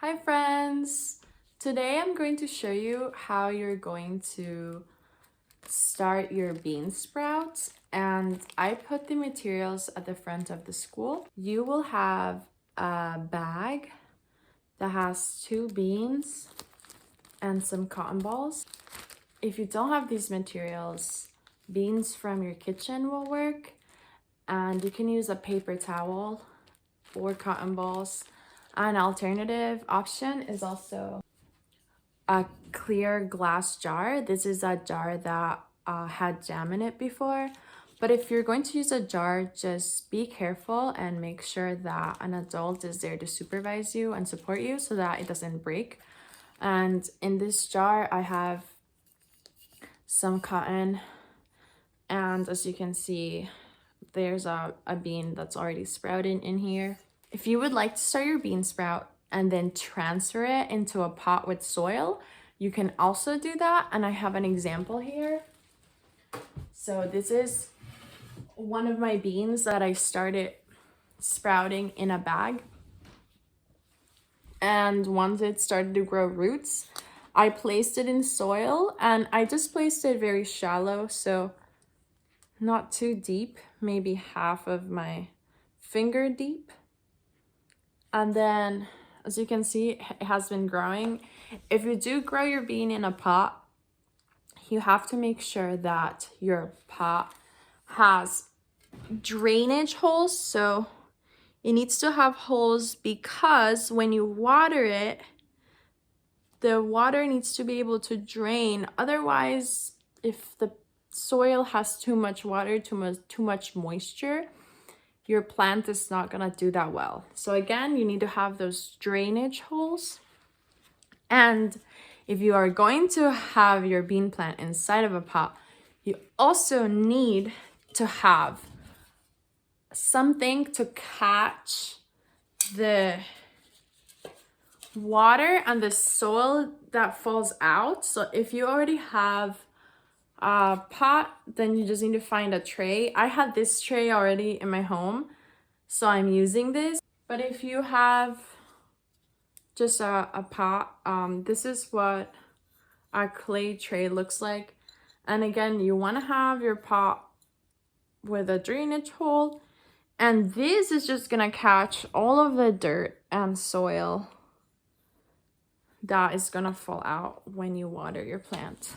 Hi friends! Today I'm going to show you how you're going to start your bean sprouts, and I put the materials at the front of the school. You will have a bag that has 2 beans and some cotton balls. If you don't have these materials, beans from your kitchen will work, and you can use a paper towel or cotton balls. An alternative option is also a clear glass jar. This is a jar that had jam in it before. But if you're going to use a jar, just be careful and make sure that an adult is there to supervise you and support you so that it doesn't break. And in this jar, I have some cotton. And as you can see, there's a bean that's already sprouted in here. If you would like to start your bean sprout and then transfer it into a pot with soil, you can also do that. And I have an example here. So this is one of my beans that I started sprouting in a bag. And once it started to grow roots, I placed it in soil, and I just placed it very shallow, so not too deep, maybe half of my finger deep. And then, as you can see, it has been growing. If you do grow your bean in a pot, you have to make sure that your pot has drainage holes. So it needs to have holes because when you water it, the water needs to be able to drain. Otherwise, if the soil has too much water, too much moisture, your plant is not gonna do that well. So again, you need to have those drainage holes. And if you are going to have your bean plant inside of a pot, you also need to have something to catch the water and the soil that falls out. So if you already have a pot, then you just need to find a tray. I had this tray already in my home, so I'm using this. But if you have just a pot, this is what a clay tray looks like. And again, you want to have your pot with a drainage hole, and this is just gonna catch all of the dirt and soil that is gonna fall out when you water your plant.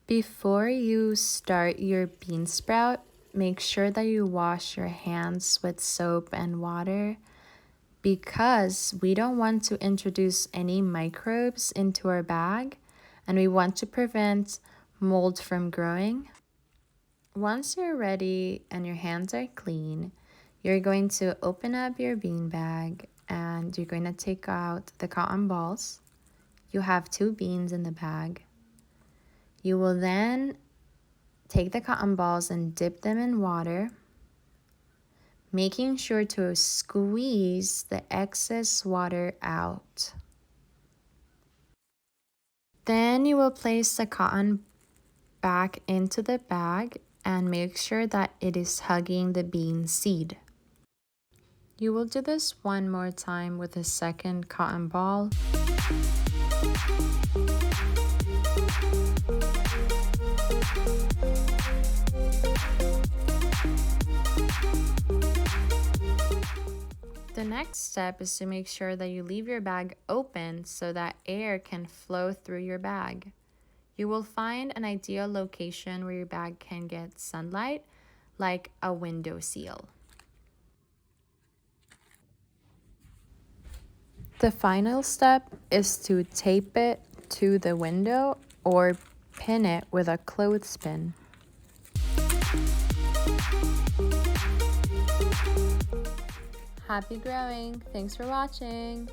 Before you start your bean sprout, make sure that you wash your hands with soap and water because we don't want to introduce any microbes into our bag, and we want to prevent mold from growing. Once you're ready and your hands are clean, you're going to open up your bean bag and you're going to take out the cotton balls. You have 2 beans in the bag. You will then take the cotton balls and dip them in water, making sure to squeeze the excess water out. Then you will place the cotton back into the bag and make sure that it is hugging the bean seed. You will do this one more time with a second cotton ball. The next step is to make sure that you leave your bag open so that air can flow through your bag. You will find an ideal location where your bag can get sunlight, like a window sill. The final step is to tape it to the window or pin it with a clothespin. Happy growing! Thanks for watching!